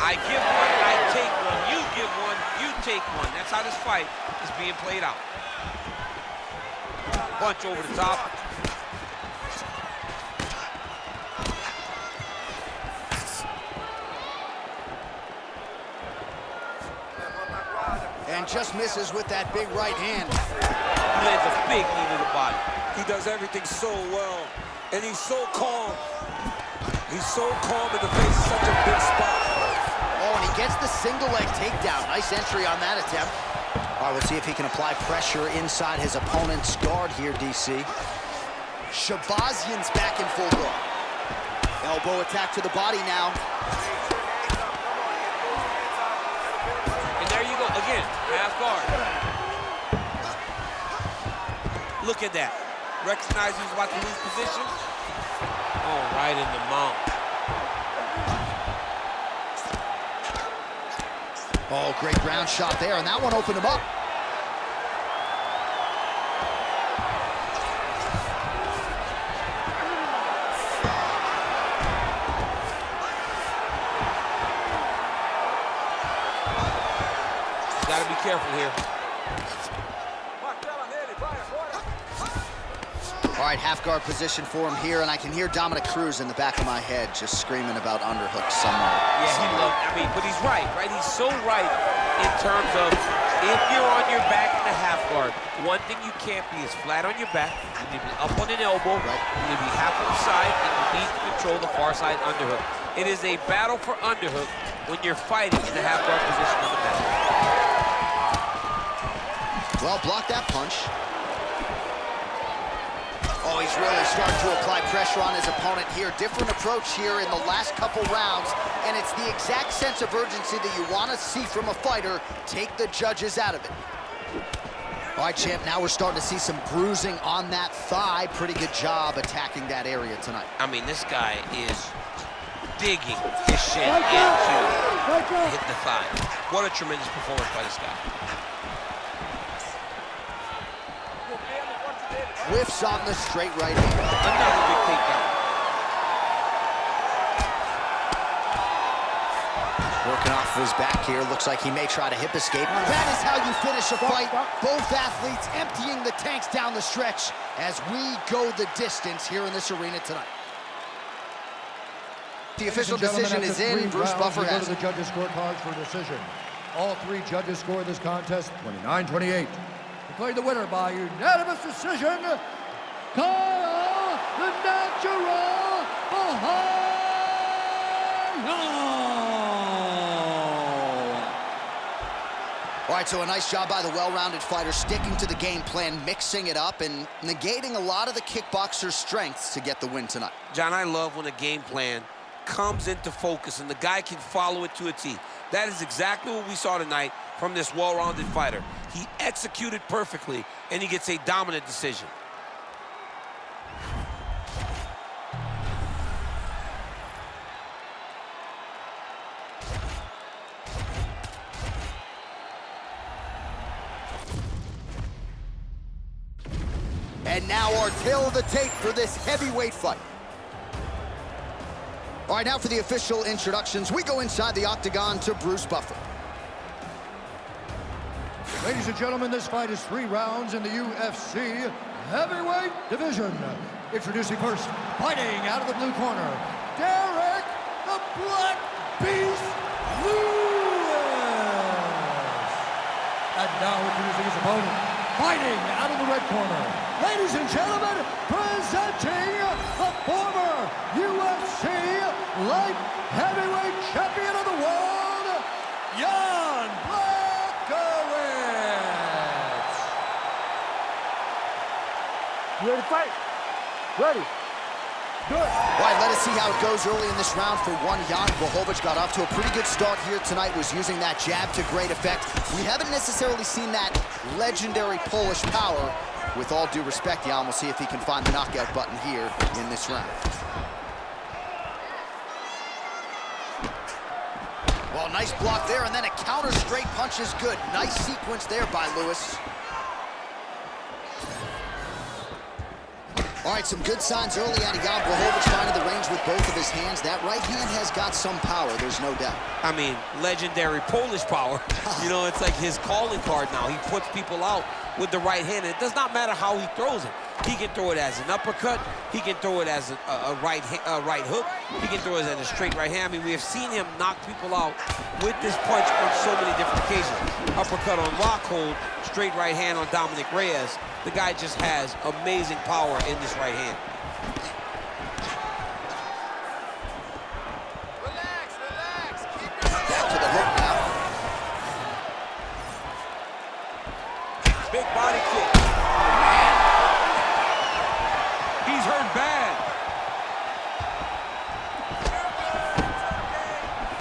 I give one, I take one. You give one, you take one. That's how this fight is being played out. Punch over the top. And just misses with that big right hand. He lands a big knee to the body. He does everything so well, and he's so calm. He's so calm in the face of such a big spot. Oh, and he gets the single leg takedown. Nice entry on that attempt. All right, we'll see if he can apply pressure inside his opponent's guard here, DC. Shahbazyan's back in full guard. Elbow attack to the body now. And there you go, again, half guard. Look at that. Recognized he was about to lose position. Oh, right in the mount. Oh, great ground shot there, and that one opened him up. Got to be careful here. All right, half guard position for him here, and I can hear Dominic Cruz in the back of my head just screaming about underhooks somewhere. Yeah, but he's right? He's so right in terms of if you're on your back in the half guard, one thing you can't be is flat on your back. You need to be up on an elbow. Right. You need to be half on the side, and you need to control the far side underhook. It is a battle for underhook when you're fighting in the half guard position on the back. Well, block that punch. Oh, he's really starting to apply pressure on his opponent here. Different approach here in the last couple rounds, and it's the exact sense of urgency that you want to see from a fighter. Take the judges out of it. All right, champ, now we're starting to see some bruising on that thigh. Pretty good job attacking that area tonight. I mean, this guy is digging his shin into hit the thigh. What a tremendous performance by this guy. Whiffs on the straight right hand. Another big takedown. Working off of his back here. Looks like he may try to hip escape. That is how you finish a fight. Both athletes emptying the tanks down the stretch as we go the distance here in this arena tonight. The official decision is in. Bruce Buffer has go to the judges' scorecards for decision. All three judges scored this contest 29-28. Declared the winner by unanimous decision, Carla, the natural Borralho. All right, so a nice job by the well-rounded fighter, sticking to the game plan, mixing it up, and negating a lot of the kickboxer's strengths to get the win tonight. John, I love when a game plan comes into focus and the guy can follow it to a T. That is exactly what we saw tonight from this well-rounded fighter. He executed perfectly, and he gets a dominant decision. And now our tail of the tape for this heavyweight fight. All right, now for the official introductions. We go inside the octagon to Bruce Buffer. Ladies and gentlemen, this fight is 3 rounds in the UFC heavyweight division. Introducing first, fighting out of the blue corner, Derrick the Black Beast Lewis. And now introducing his opponent, fighting out of the red corner, ladies and gentlemen, presenting the former UFC light heavyweight champion of the world, Blachowicz. You ready to fight? Ready. Good. All right, let us see how it goes early in this round for one. Jan Blachowicz got off to a pretty good start here tonight, was using that jab to great effect. We haven't necessarily seen that legendary Polish power. With all due respect, Jan, we'll see if he can find the knockout button here in this round. Well, nice block there, and then a counter straight punch is good. Nice sequence there by Lewis. All right, some good signs early out of Jan Blachowicz finding the range with both of his hands. That right hand has got some power, there's no doubt. I mean, legendary Polish power. You know, it's like his calling card now. He puts people out with the right hand. It does not matter how he throws it. He can throw it as an uppercut. He can throw it as a right hook. He can throw it as a straight right hand. I mean, we have seen him knock people out with this punch on so many different occasions. Uppercut on Rockhold, straight right hand on Dominic Reyes. The guy just has amazing power in this right hand. Relax. Back to the hook now. Big body kick. He's hurt bad.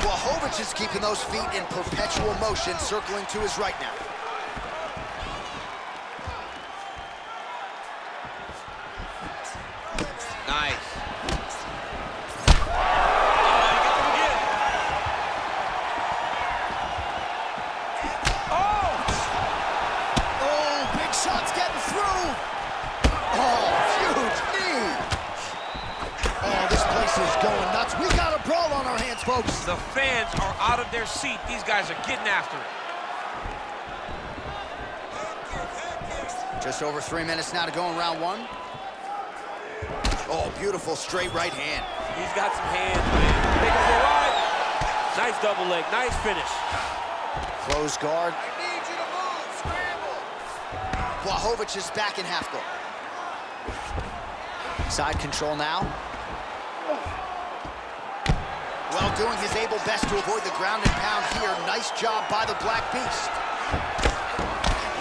Blachowicz is keeping those feet in perpetual motion, circling to his right now. folks. The fans are out of their seat. These guys are getting after it. Just over 3 minutes now to go in round one. Oh, beautiful straight right hand. He's got some hands, man. Take him for a ride. Nice double leg, nice finish. Close guard. I need you to move, scramble. Blachowicz is back in half guard. Side control now. Well, doing his able best to avoid the ground and pound here. Nice job by the Black Beast.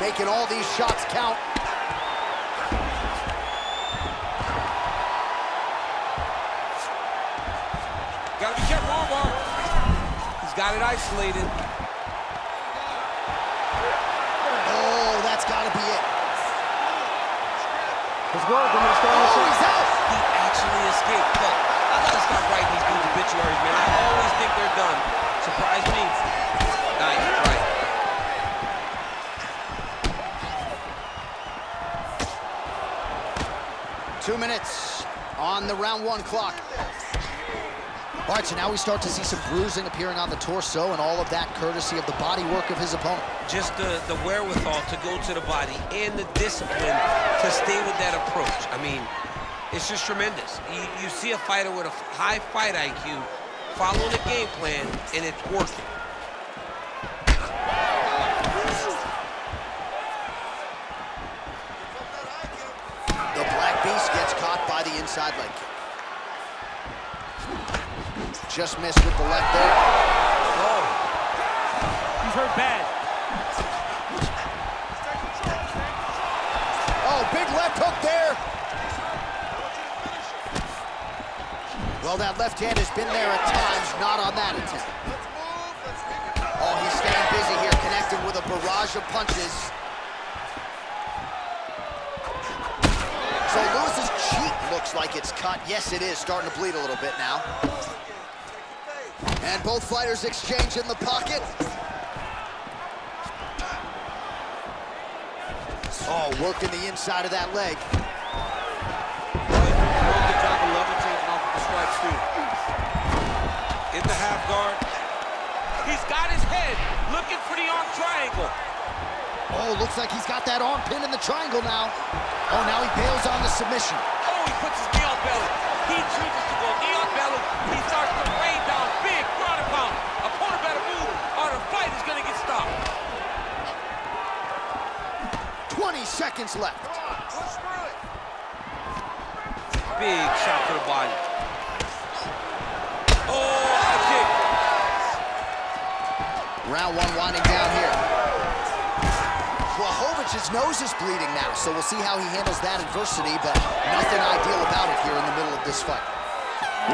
Making all these shots count. Gotta be careful, armbar. He's got it isolated. Oh, that's gotta be it. It's working, it's Oh, he's out. He actually escaped. Look, I gotta stop writing these dudes obituaries, man. I always think they're done. Surprise me. Nice, right. 2 minutes on the round one clock. All right, so now we start to see some bruising appearing on the torso, and all of that courtesy of the body work of his opponent. Just the wherewithal to go to the body and the discipline to stay with that approach. I mean, it's just tremendous. You see a fighter with a high fight IQ following the game plan, and it's working. The Black Beast gets caught by the inside leg kick. Just missed with the left there. Oh, he's hurt bad. Oh, big left hook there. Well, that left hand has been there at times, not on that attempt. Oh, he's staying busy here, connecting with a barrage of punches. So Lewis's cheek looks like it's cut. Yes, it is, starting to bleed a little bit now. And both fighters exchange in the pocket. Oh, working the inside of that leg. Good job of levitating off of the strikes, too. In the half guard. He's got his head looking for the arm triangle. Oh, looks like he's got that arm pinned in the triangle now. Oh, now he bails on the submission. Oh, he puts his knee on belly. He chooses to go knee on belly. He starts to rain down big ground and pound. Opponent better move or the fight is going to get stopped. 20 seconds left. Big shot to the body. Oh, a kick. Round one winding down here. Blachowicz's nose is bleeding now, so we'll see how he handles that adversity, but nothing ideal about it here in the middle of this fight.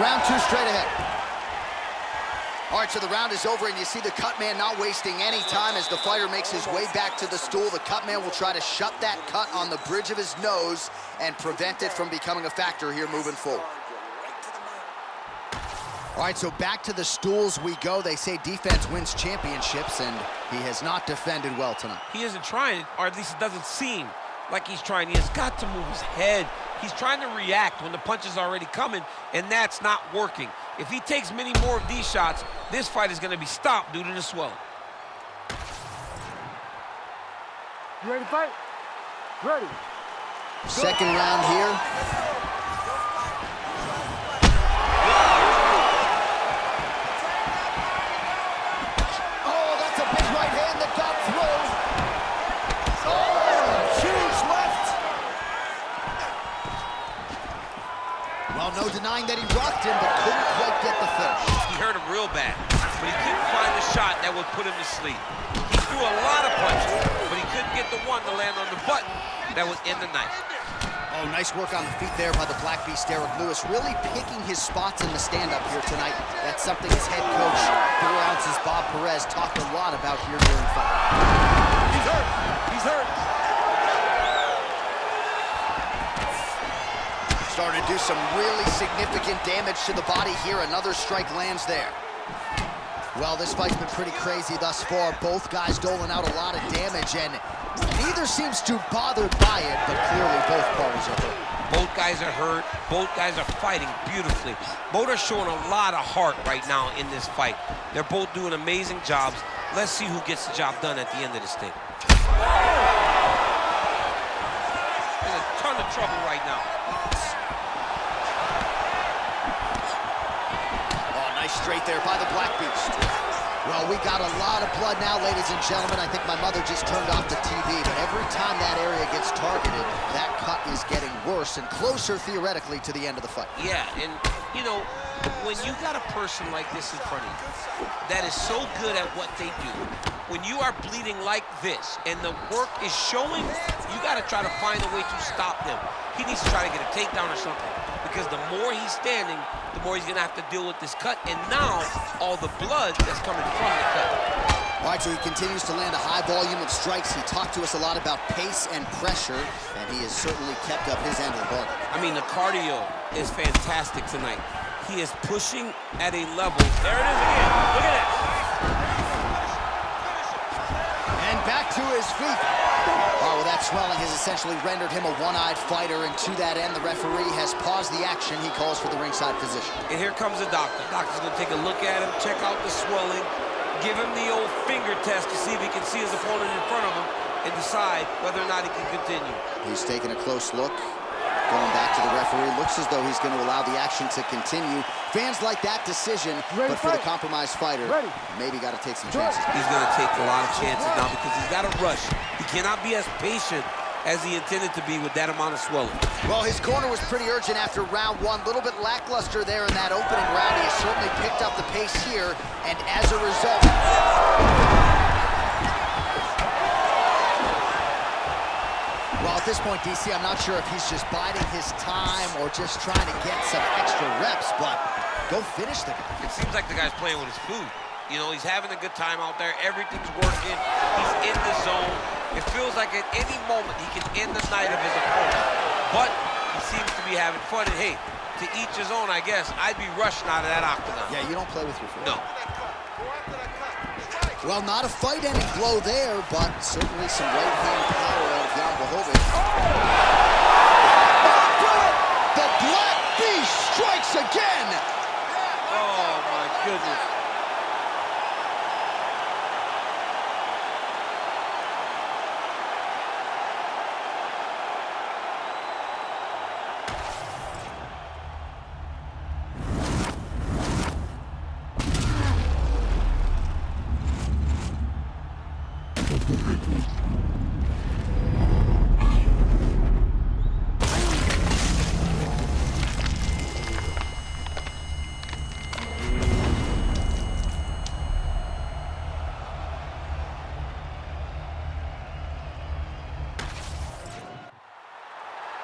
Round two straight ahead. All right, so the round is over, and you see the cut man not wasting any time as the fighter makes his way back to the stool. The cut man will try to shut that cut on the bridge of his nose and prevent it from becoming a factor here moving forward. All right, so back to the stools we go. They say defense wins championships, and he has not defended well tonight. He isn't trying, or at least it doesn't seem like he's trying. He has got to move his head. He's trying to react when the punch is already coming, and that's not working. If he takes many more of these shots, this fight is going to be stopped due to the swelling. You ready to fight? Ready. Second round here. Oh, that's a big right hand that got through. Oh, huge left. Well, no denying that he rocked him, but couldn't quite get the finish. He hurt him real bad, but he couldn't find the shot that would put him to sleep. He threw a lot of punches, but he couldn't get the one to land on the button that would end the night. Oh, nice work on the feet there by the Black Beast, Derrick Lewis, really picking his spots in the stand-up here tonight. That's something his head coach, 4 ounces Bob Perez, talked a lot about here during the fight. He's hurt. He's hurt. Starting to do some really significant damage to the body here. Another strike lands there. Well, this fight's been pretty crazy thus far. Both guys doling out a lot of damage, and neither seems too bothered by it, but clearly both parties are hurt. Both guys are hurt. Both guys are fighting beautifully. Both are showing a lot of heart right now in this fight. They're both doing amazing jobs. Let's see who gets the job done at the end of this thing. In a ton of trouble right now. Oh, nice straight there by the Black Beast. Well, we got a lot of blood now, ladies and gentlemen. I think my mother just turned off the TV, but every time that area gets targeted, that cut is getting worse and closer, theoretically, to the end of the fight. Yeah, and, you know, when you got a person like this in front of you that is so good at what they do, when you are bleeding like this and the work is showing, you got to try to find a way to stop them. He needs to try to get a takedown or something, because the more he's standing, the more he's going to have to deal with this cut, and now all the blood that's coming from the cut. All right, so he continues to land a high volume of strikes. He talked to us a lot about pace and pressure, and he has certainly kept up his end of the bargain. I mean, the cardio is fantastic tonight. He is pushing at a level. There it is again. Look at that. And back to his feet. Oh, well, that swelling has essentially rendered him a one-eyed fighter, and to that end, the referee has paused the action. He calls for the ringside physician. And here comes the doctor. Doctor's gonna take a look at him, check out the swelling, give him the old finger test to see if he can see his opponent in front of him and decide whether or not he can continue. He's taking a close look. Going back to the referee, looks as though he's going to allow the action to continue. Fans like that decision, but for the compromised fighter, maybe got to take some chances. He's going to take a lot of chances now because he's got to rush. He cannot be as patient as he intended to be with that amount of swelling. Well, his corner was pretty urgent after round one. A little bit lackluster there in that opening round. He has certainly picked up the pace here, and as a result... Well, at this point, DC, I'm not sure if he's just biding his time or just trying to get some extra reps, but go finish the guy. It seems like the guy's playing with his food. You know, he's having a good time out there. Everything's working. He's in the zone. It feels like at any moment he can end the night of his opponent. But he seems to be having fun. And hey, to each his own, I guess. I'd be rushing out of that octagon. Yeah, you don't play with your food. No. Well, not a fight-ending blow there, but certainly some right-hand power out of Blachowicz. The Black Beast strikes again! Oh, my goodness.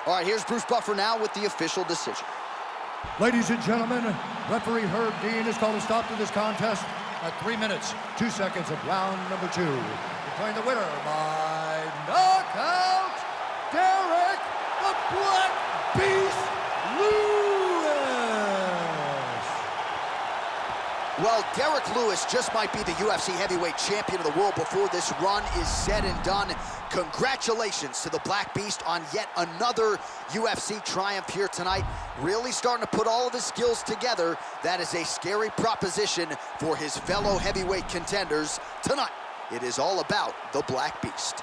All right, here's Bruce Buffer now with the official decision. Ladies and gentlemen, referee Herb Dean has called a stop to this contest at 3 minutes, 2 seconds of round number 2. Declaring the winner by knockout, Derrick the Black Beast Lewis. Well, Derrick Lewis just might be the UFC heavyweight champion of the world before this run is said and done. Congratulations to the Black Beast on yet another UFC triumph here tonight. Really starting to put all of his skills together. That is a scary proposition for his fellow heavyweight contenders. Tonight, it is all about the Black Beast.